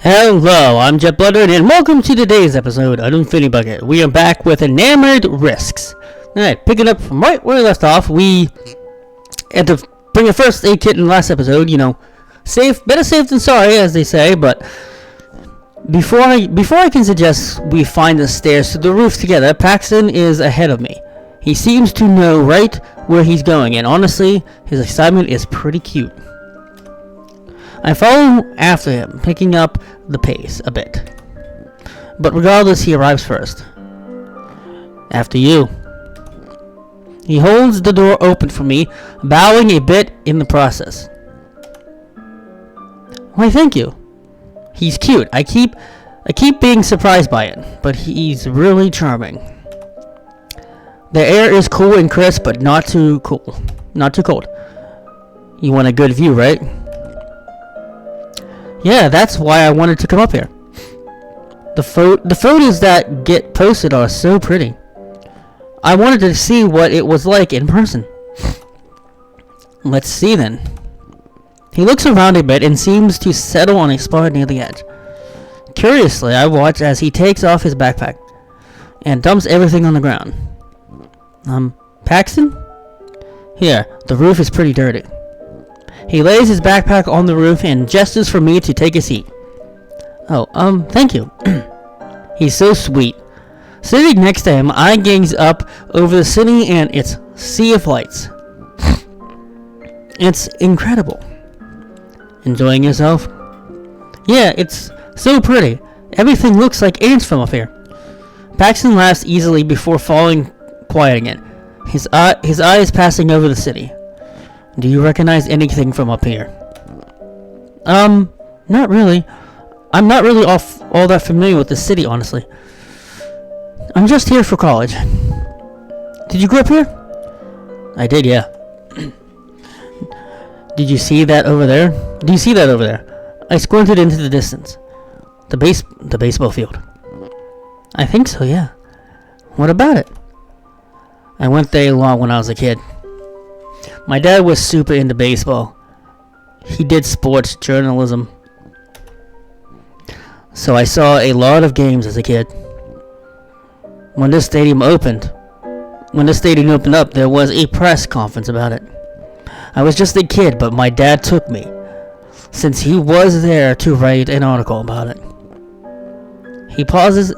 Hello, I'm Jet Blooded, and welcome to today's episode of Infinity Bucket. We are back with Enamored Risks. Alright, picking up from right where we left off, we had to bring a first aid kit in the last episode, better safe than sorry, as they say, but before I can suggest we find the stairs to the roof together, Paxton is ahead of me. He seems to know right where he's going, and honestly, his excitement is pretty cute. I follow after him, picking up the pace a bit. But regardless, he arrives first. After you. He holds the door open for me, bowing a bit in the process. Why, thank you. He's cute. I keep being surprised by it, but he's really charming. The air is cool and crisp, but not too cool. Not too cold. You want a good view, right? Yeah, that's why I wanted to come up here. The photos that get posted are so pretty. I wanted to see what it was like in person. Let's see then. He looks around a bit and seems to settle on a spot near the edge. Curiously, I watch as he takes off his backpack and dumps everything on the ground. Paxton? Here, the roof is pretty dirty. He lays his backpack on the roof and gestures for me to take a seat. Oh, thank you. He's so sweet. Sitting next to him, I gaze up over the city and its sea of lights. It's incredible. Enjoying yourself? Yeah, it's so pretty. Everything looks like ants from up here. Paxton laughs easily before falling quiet again. His eyes passing over the city. Do you recognize anything from up here? Not really. I'm not really all that familiar with the city, honestly. I'm just here for college. Did you grow up here? I did, yeah. Did you see that over there? Do you see that over there? I squinted into the distance. The baseball field. I think so, yeah. What about it? I went there a lot when I was a kid. My dad was super into baseball. He did sports journalism. So I saw a lot of games as a kid. When this stadium opened up, there was a press conference about it. I was just a kid, but my dad took me, since he was there to write an article about it. He pauses,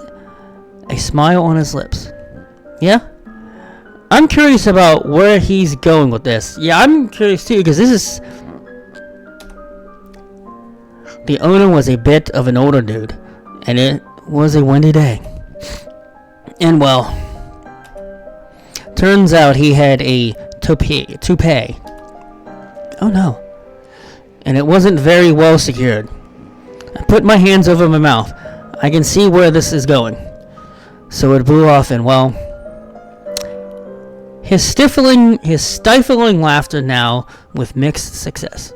a smile on his lips. Yeah? I'm curious about where he's going with this. Yeah, I'm curious too, because this is... The owner was a bit of an older dude, and it was a windy day. And well, turns out he had a toupee. Oh no. And it wasn't very well secured. I put my hands over my mouth. I can see where this is going. So it blew off, and well... His stifling laughter now with mixed success.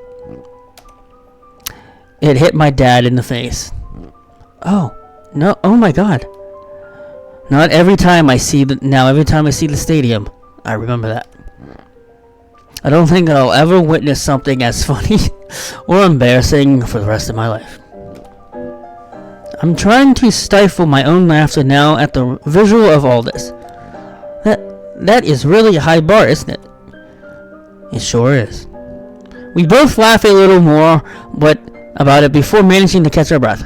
It hit my dad in the face. Oh, no, oh my god. Not every time I see the stadium, I remember that. I don't think I'll ever witness something as funny or embarrassing for the rest of my life. I'm trying to stifle my own laughter now at the visual of all this. That is really a high bar, isn't it? It sure is. We both laugh a little more about it before managing to catch our breath.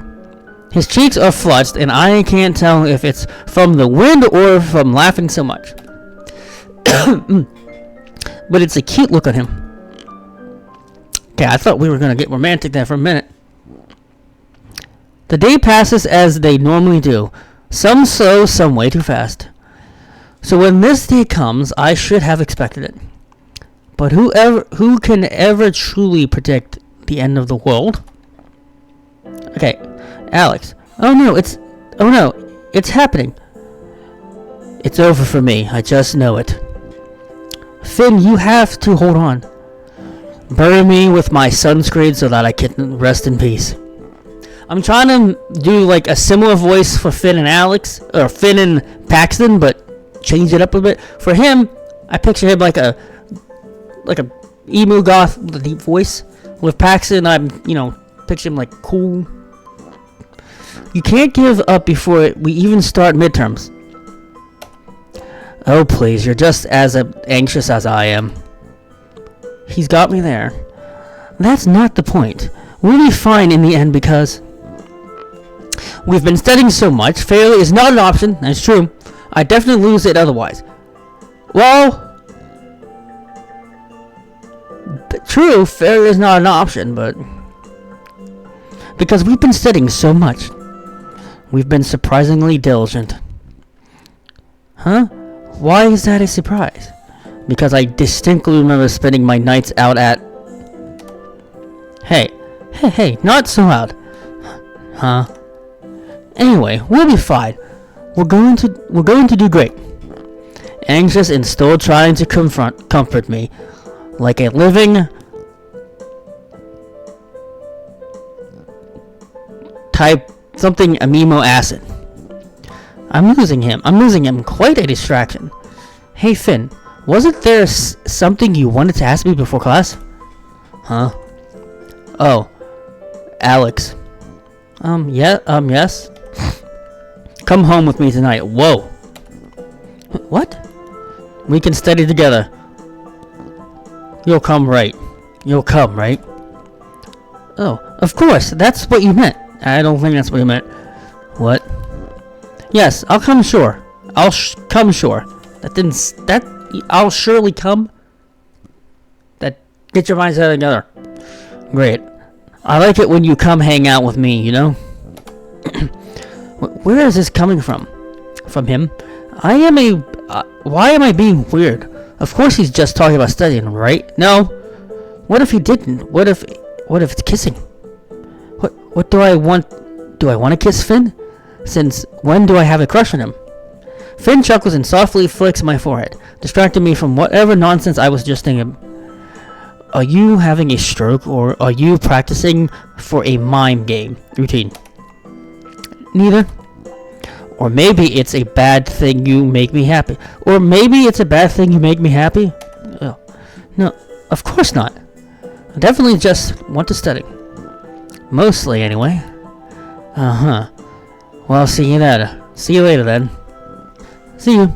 His cheeks are flushed, and I can't tell if it's from the wind or from laughing so much. But it's a cute look on him. Okay, I thought we were going to get romantic there for a minute. The day passes as they normally do. Some slow, some way too fast. So when this day comes, I should have expected it. But who can ever truly predict the end of the world? Okay, Alex. Oh no, it's happening. It's over for me. I just know it. Finn, you have to hold on. Bury me with my sunscreen so that I can rest in peace. I'm trying to do like a similar voice for Finn and Alex, or Finn and Paxton, but change it up a bit. For him, I picture him like a emo goth with a deep voice. With Paxton, I'm picture him like cool, You can't give up before we even start midterms. Oh, please, you're just as anxious as I am. He's got me there. That's not the point. We'll be fine in the end because we've been studying so much. Failure is not an option. That's true. I definitely lose it otherwise. Well, true, failure is not an option, but because we've been studying so much, we've been surprisingly diligent. Huh? Why is that a surprise? Because I distinctly remember spending my nights out at... Hey, not so loud. Huh? Anyway, we'll be fine. We're going to do great. Anxious and still trying to comfort me, like a living type something amino acid. I'm losing him. Quite a distraction. Hey Finn, wasn't there something you wanted to ask me before class? Huh? Oh, Alex. Yes. Come home with me tonight. Whoa. What? We can study together. You'll come, right? Oh, of course. That's what you meant. I don't think that's what you meant. What? Yes, I'll come, sure. Come, sure. I'll surely come. Get your minds together. Great. I like it when you come hang out with me, you know? Where is this coming from? From him? Why am I being weird? Of course he's just talking about studying, right? No. What if he didn't? What if it's kissing? What do I want? Do I want to kiss Finn? Since when do I have a crush on him? Finn chuckles and softly flicks my forehead, distracting me from whatever nonsense I was just thinking. Are you having a stroke, or are you practicing for a mime game routine? Neither. Or maybe it's a bad thing you make me happy. Oh, no, of course not. I definitely just want to study. Mostly, anyway. Uh-huh. Well, see you later, then. See you.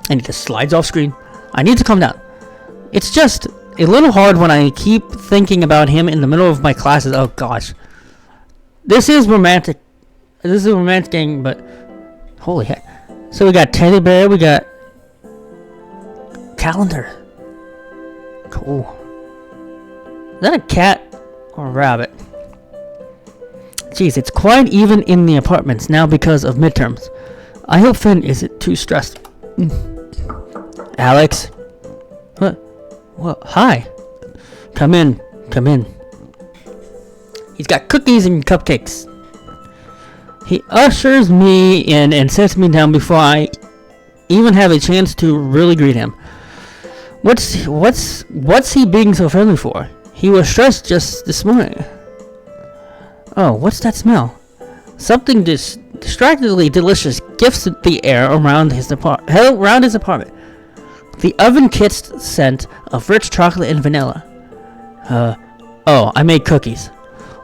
And he just slides off screen. I need to calm down. It's just a little hard when I keep thinking about him in the middle of my classes. Oh, gosh. This is romantic. This is a romantic game, but holy heck. So we got teddy bear, we got calendar. Cool. Is that a cat or a rabbit? Jeez, it's quite even in the apartments now because of midterms. I hope Finn isn't too stressed. Alex? What? Hi. Come in. He's got cookies and cupcakes. He ushers me in and sets me down before I even have a chance to really greet him. What's he being so friendly for? He was stressed just this morning. Oh, what's that smell? Something distractingly delicious gifts the air around his apartment. The oven-kissed scent of rich chocolate and vanilla. Oh, I made cookies.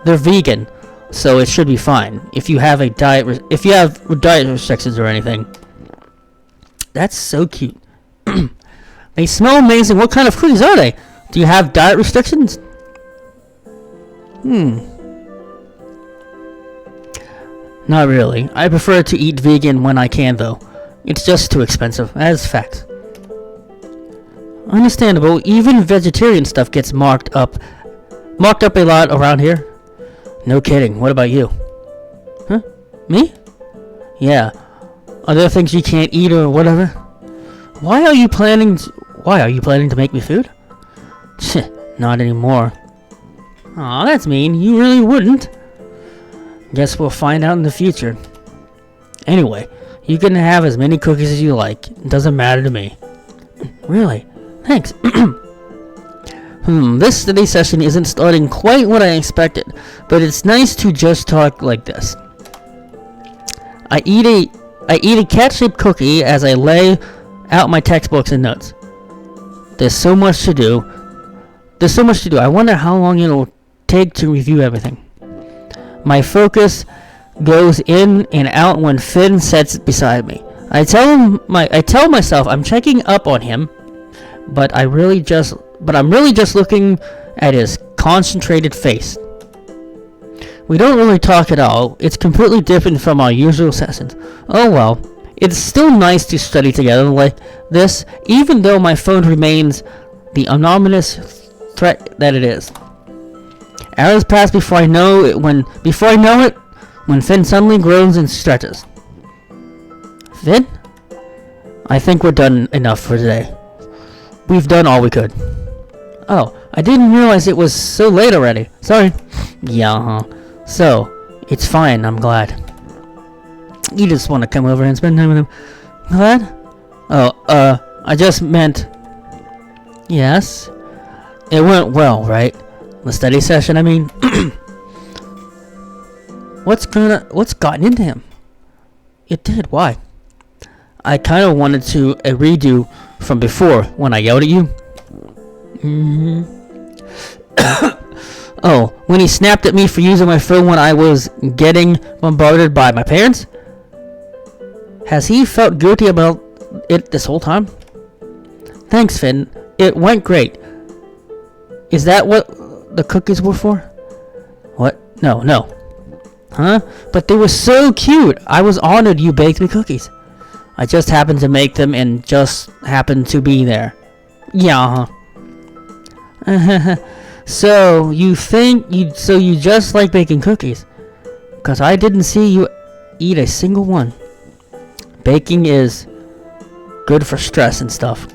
They're vegan, so it should be fine. If you have diet restrictions or anything. That's so cute. They smell amazing. What kind of cookies are they? Do you have diet restrictions? Not really. I prefer to eat vegan when I can, though. It's just too expensive. That's fact. Understandable. Even vegetarian stuff gets marked up a lot around here. No kidding. What about you? Huh? Me? Yeah. Are there things you can't eat or whatever? Why are you planning to make me food? Not anymore. Aw, that's mean. You really wouldn't. Guess we'll find out in the future. Anyway, you can have as many cookies as you like. It doesn't matter to me. Really? Thanks. This study session isn't starting quite what I expected, but it's nice to just talk like this. I eat a cat-shaped cookie as I lay out my textbooks and notes. There's so much to do. I wonder how long it'll take to review everything. My focus goes in and out when Finn sits beside me. I tell myself I'm checking up on him, but I'm really just looking at his concentrated face. We don't really talk at all. It's completely different from our usual sessions. Oh well. It's still nice to study together like this, even though my phone remains the anonymous threat that it is. Hours pass before I know it when Finn suddenly groans and stretches. Finn? I think we're done enough for today. We've done all we could. Oh, I didn't realize it was so late already. Sorry. Yeah, So, it's fine, I'm glad. You just want to come over and spend time with him. Glad? Oh, I just meant... Yes? It went well, right? The study session, I mean. What's gotten into him? It did, why? I kind of wanted to redo from before when I yelled at you. Oh, when he snapped at me for using my phone when I was getting bombarded by my parents? Has he felt guilty about it this whole time? Thanks, Finn. It went great. Is that what the cookies were for? What? No. Huh? But they were so cute. I was honored you baked me cookies. I just happened to make them and just happened to be there. Yeah. So you just like baking cookies? 'Cause I didn't see you eat a single one. Baking is good for stress and stuff.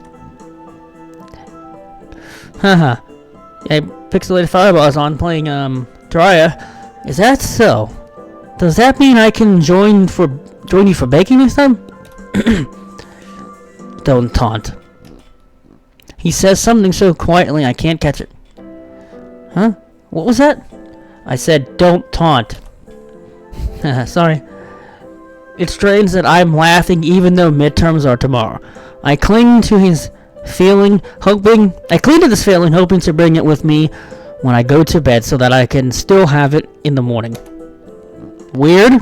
Haha. Yeah, pixelated fireballs on playing Terraria. Is that so? Does that mean I can join you for baking next time? Don't taunt. He says something so quietly I can't catch it. Huh? What was that? I said don't taunt. Sorry. It's strange that I'm laughing even though midterms are tomorrow. I cling to this feeling, hoping to bring it with me when I go to bed so that I can still have it in the morning. Weird?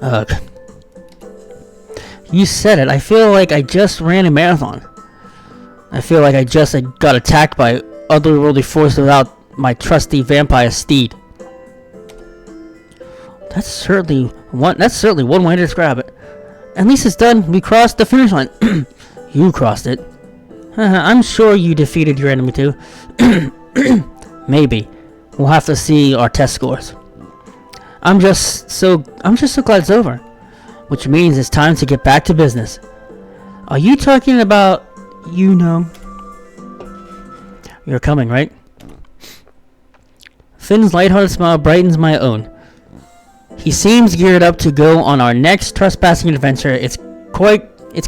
Ugh. You said it. I feel like I just ran a marathon. I feel like I just got attacked by otherworldly force without my trusty vampire steed. That's certainly one way to describe it. At least it's done. We crossed the finish line. You crossed it. I'm sure you defeated your enemy too. Maybe. We'll have to see our test scores. I'm just so glad it's over. Which means it's time to get back to business. Are you talking about You're coming, right? Finn's lighthearted smile brightens my own. He seems geared up to go on our next trespassing adventure. It's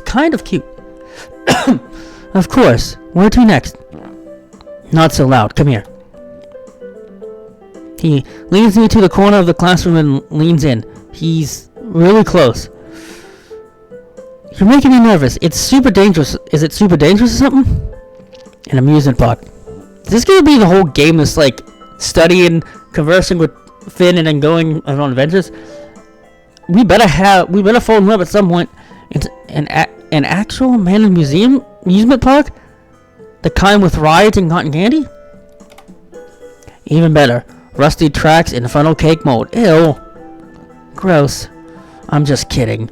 kind of cute. Of course. Where to next? Not so loud. Come here. He leads me to the corner of the classroom and leans in. He's really close. You're making me nervous. It's super dangerous. Is it super dangerous or something? An amusement park. Is this gonna be the whole game? This studying, conversing with Finn, and then going on adventures? We better fall in love at some point. It's an actual abandoned amusement park, the kind with rides and cotton candy. Even better, rusty tracks in funnel cake mold. Ew, gross. I'm just kidding.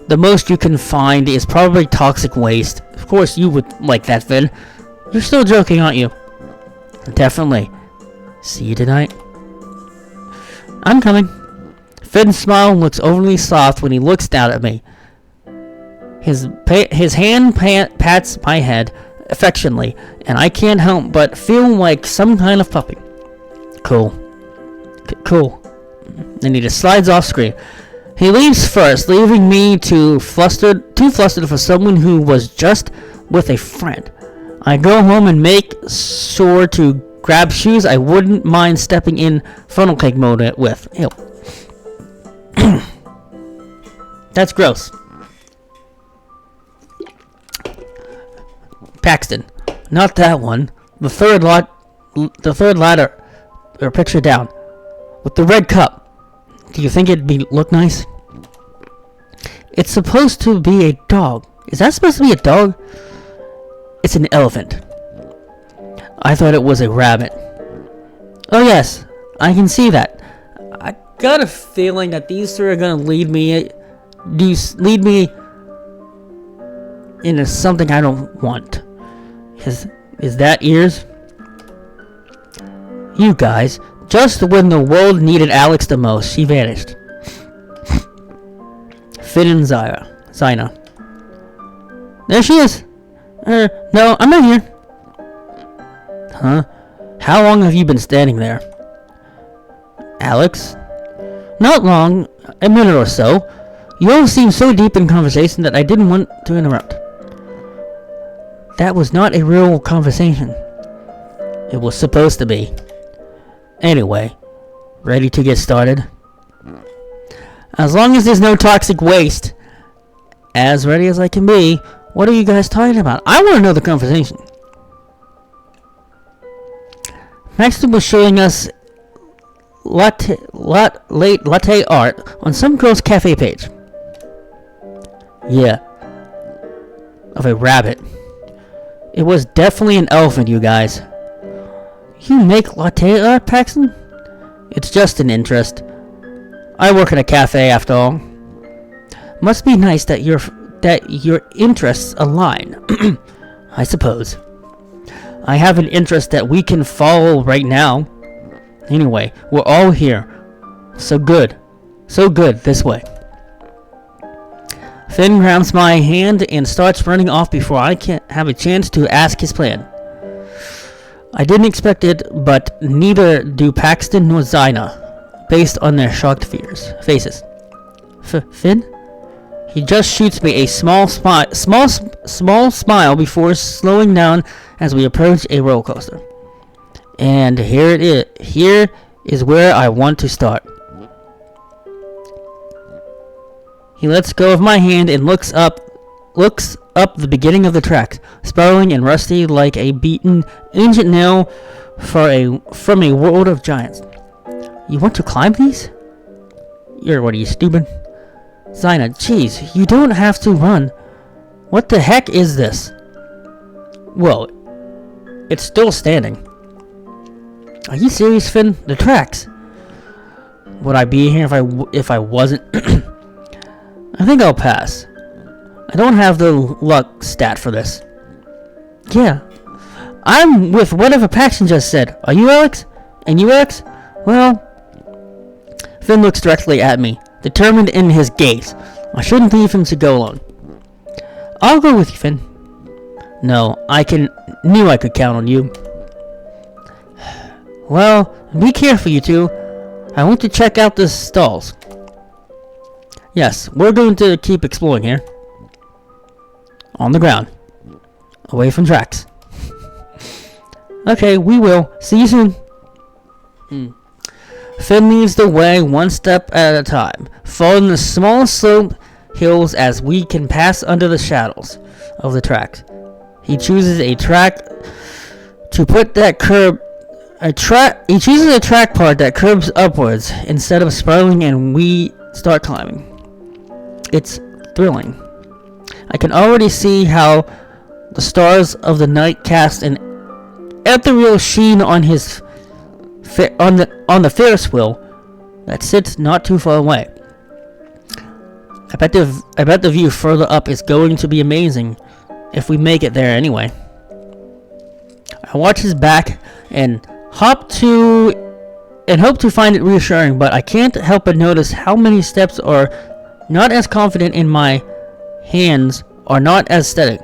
The most you can find is probably toxic waste. Of course you would like that, Finn. You're still joking, aren't you? Definitely. See you tonight. I'm coming. Finn's smile looks overly soft when he looks down at me. His hand pats my head affectionately, and I can't help but feel like some kind of puppy. Cool. And he just slides off screen. He leaves first, leaving me too flustered for someone who was just with a friend. I go home and make sure to grab shoes I wouldn't mind stepping in funnel cake mode with. Ew. That's gross. Paxton. Not that one. The third ladder. or picture down with the red cup. Do you think it'd look nice? It's supposed to be a dog. Is that supposed to be a dog? It's an elephant. I thought it was a rabbit. Oh yes, I can see that. I got a feeling that these three are gonna lead me into something I don't want. Is that ears? You guys, just when the world needed Alex the most, she vanished. Finn and Zina. There she is. No, I'm not here. Huh? How long have you been standing there? Alex? Not long. A minute or so. You all seem so deep in conversation that I didn't want to interrupt. That was not a real conversation. It was supposed to be. Anyway, ready to get started? As long as there's no toxic waste. As ready as I can be. What are you guys talking about? I want to know the conversation. Maxton was showing us latte art on some girl's cafe page. Yeah. Of a rabbit. It was definitely an elephant, you guys. You make latte art, Paxton? It's just an interest. I work at a cafe, after all. Must be nice that your interests align. I suppose. I have an interest that we can follow right now. Anyway, we're all here. So good this way. Finn grabs my hand and starts running off before I can have a chance to ask his plan. I didn't expect it, but neither do Paxton nor Zina, based on their shocked faces. Finn? He just shoots me a small smile before slowing down as we approach a roller coaster. And here it is. Here is where I want to start. He lets go of my hand and looks up the beginning of the track, spiraling and rusty like a beaten ancient nail from a world of giants. You want to climb these? What are you, stupid? Zina, jeez, you don't have to run. What the heck is this? Well, it's still standing. Are you serious, Finn? The tracks. Would I be here if I wasn't? I think I'll pass. I don't have the luck stat for this. Yeah. I'm with whatever Paxton just said. Are you Alex? And you Alex? Well... Finn looks directly at me, determined in his gaze. I shouldn't leave him to go alone. I'll go with you, Finn. No, knew I could count on you. Well, be careful, you two. I want to check out the stalls. Yes, we're going to keep exploring here. On the ground. Away from tracks. Okay, we will. See you soon. Finn leads the way one step at a time, following the small slope hills as we can pass under the shadows of the tracks. He chooses a track to put that curb. He chooses a track part that curves upwards instead of spiraling, and we start climbing. It's thrilling. I can already see how the stars of the night cast an ethereal sheen on his on the Ferris wheel that sits not too far away. I bet the view further up is going to be amazing if we make it there anyway. I watch his back and hope to find it reassuring, but I can't help but notice how many steps are not as confident in my hands are not as steady.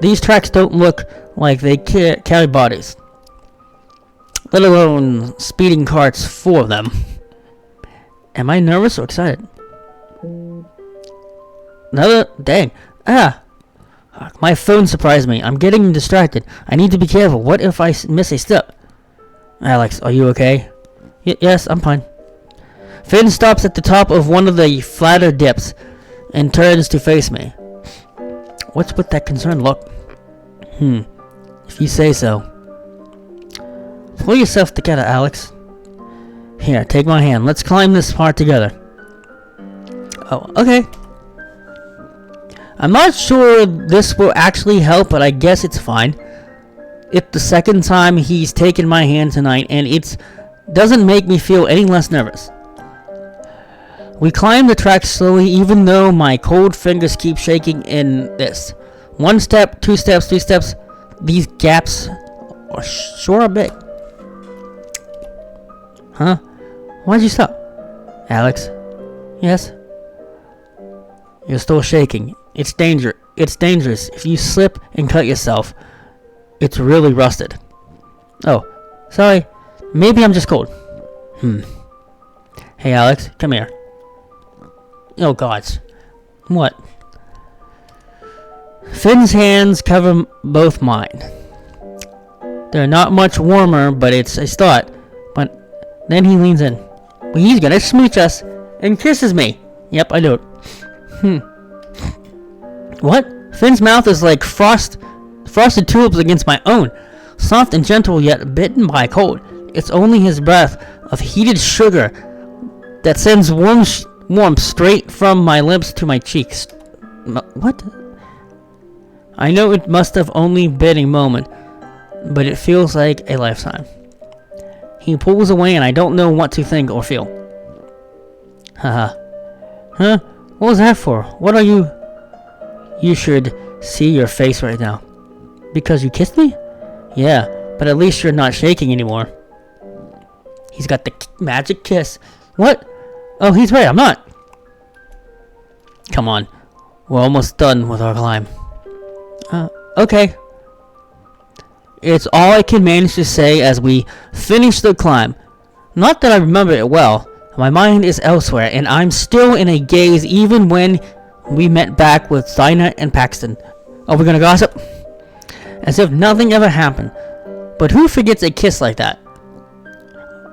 These tracks don't look like they carry bodies, let alone speeding carts full of them. Am I nervous or excited? Dang. My phone surprised me. I'm getting distracted. I need to be careful. What if I miss a step? Alex, are you okay? Yes, I'm fine. Finn stops at the top of one of the flatter dips and turns to face me. What's with that concerned look? If you say so. Pull yourself together, Alex. Here, take my hand. Let's climb this part together. Oh, okay. I'm not sure this will actually help, but I guess it's fine. It's the second time he's taken my hand tonight, and it doesn't make me feel any less nervous. We climb the track slowly, even though my cold fingers keep shaking in this. 1 step, 2 steps, 3 steps. These gaps are sure a bit. Huh? Why'd you stop? Alex? Yes? You're still shaking. It's dangerous. If you slip and cut yourself, it's really rusted. Oh, sorry. Maybe I'm just cold. Hey, Alex, come here. Oh, gods. What? Finn's hands cover both mine. They're not much warmer, but it's a start. But then he leans in. Well, he's gonna smooch us and kisses me. Yep, I do it. What? Finn's mouth is like frosted tulips against my own. Soft and gentle, yet bitten by cold. It's only his breath of heated sugar that sends warmth straight from my lips to my cheeks. What? I know it must have only been a moment, but it feels like a lifetime. He pulls away and I don't know what to think or feel. Haha. Huh? What was that for? What are you? You should see your face right now. Because you kissed me? Yeah, but at least you're not shaking anymore. He's got the magic kiss. What? Oh, he's right, I'm not. Come on. We're almost done with our climb. Okay. It's all I can manage to say as we finish the climb. Not that I remember it well. My mind is elsewhere, and I'm still in a gaze even when we met back with Dinah and Paxton. Are we gonna gossip? As if nothing ever happened. But who forgets a kiss like that?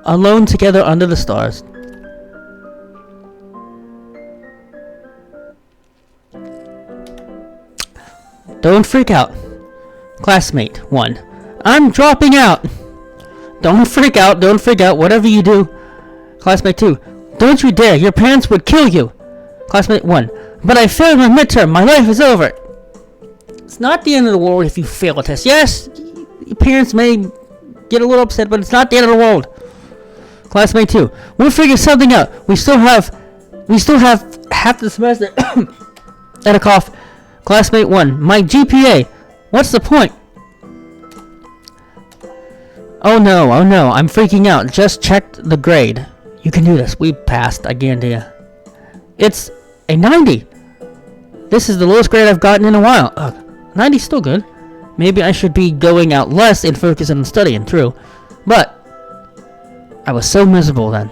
Alone together under the stars. Don't freak out. Classmate 1. I'm dropping out. Don't freak out, whatever you do. Classmate 2. Don't you dare, your parents would kill you. Classmate 1. But I failed my midterm, my life is over. It's not the end of the world if you fail a test. Yes, your parents may get a little upset, but it's not the end of the world. Classmate 2. We'll figure something out. We still have half the semester. At a cough. Classmate 1. My GPA. What's the point? Oh no, I'm freaking out. Just checked the grade. You can do this. We passed, I guarantee you. It's a 90. This is the lowest grade I've gotten in a while. 90's still good. Maybe I should be going out less and focusing on studying, true. But I was so miserable then.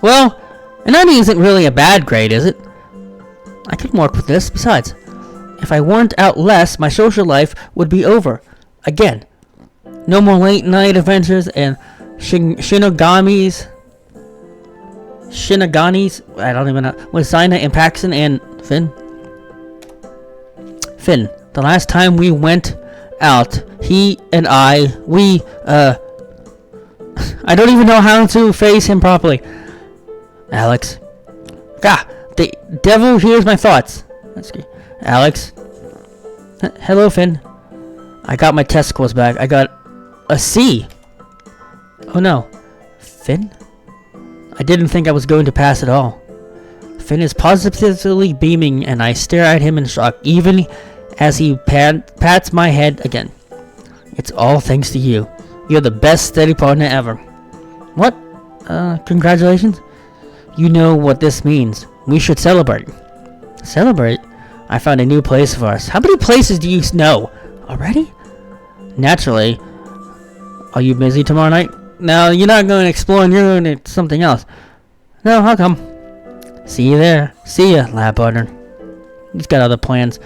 Well, a 90 isn't really a bad grade, is it? I can work with this. Besides, if I weren't out less, my social life would be over. Again. No more late night adventures and Shinaganis, I don't even know, with Dinah and Paxton and Finn. Finn, the last time we went out, he and I don't even know how to face him properly. Alex. God, the devil hears my thoughts. Alex. Hello, Finn. I got my test scores back. I got a C. Oh no. Finn? I didn't think I was going to pass at all. Finn is positively beaming and I stare at him in shock, even as he pats my head again. It's all thanks to you. You're the best study partner ever. What? Congratulations? You know what this means. We should celebrate. Celebrate? I found a new place for us. How many places do you know? Already? Naturally. Are you busy tomorrow night? No, you're not going to explore and you're going to something else. No, how come? See you there. See ya, lab partner. He's got other plans.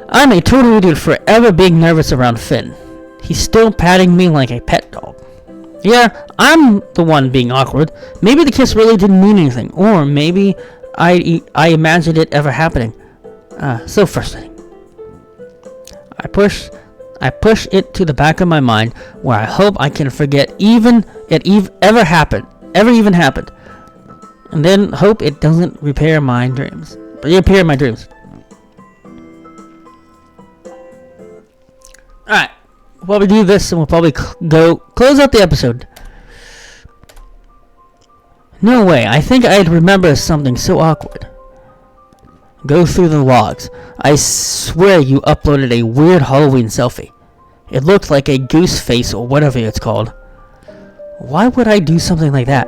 I'm a total idiot for ever being nervous around Finn. He's still patting me like a pet dog. Yeah, I'm the one being awkward. Maybe the kiss really didn't mean anything. Or maybe I imagined it ever happening. So frustrating. I I push it to the back of my mind where I hope I can forget ever even happened. And then hope it doesn't repair my dreams. Alright. While we do this, and we'll probably go close out the episode. No way, I think I'd remember something so awkward. Go through the logs. I swear you uploaded a weird Halloween selfie. It looked like a goose face or whatever it's called. Why would I do something like that?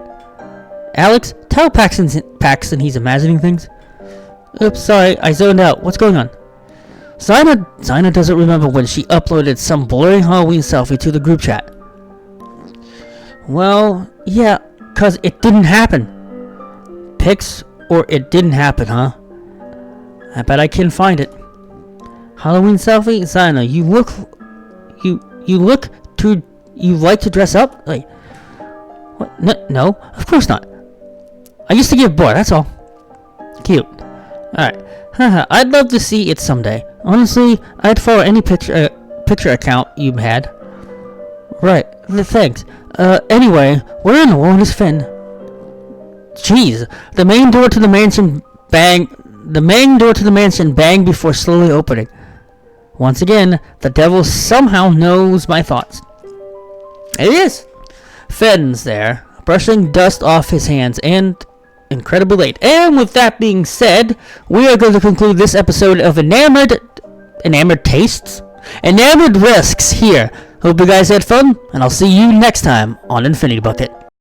Alex, tell Paxton he's imagining things. Oops, sorry, I zoned out. What's going on? Zina doesn't remember when she uploaded some blurry Halloween selfie to the group chat. Well, yeah, 'cause it didn't happen. Pics or it didn't happen, huh? I bet I can find it. Halloween selfie? Zina, you like to dress up? Like, what? No, of course not. I used to get bored, that's all. Cute. Alright. Haha, I'd love to see it someday. Honestly, I'd follow any picture account you had. Right, thanks. Anyway, where in the world is Finn? Jeez, the main door to the mansion banged before slowly opening. Once again, the devil somehow knows my thoughts. It is. Finn's there, brushing dust off his hands, and incredibly late. And with that being said, we are going to conclude this episode of Enamored Risks here. Hope you guys had fun, and I'll see you next time on Infinity Bucket.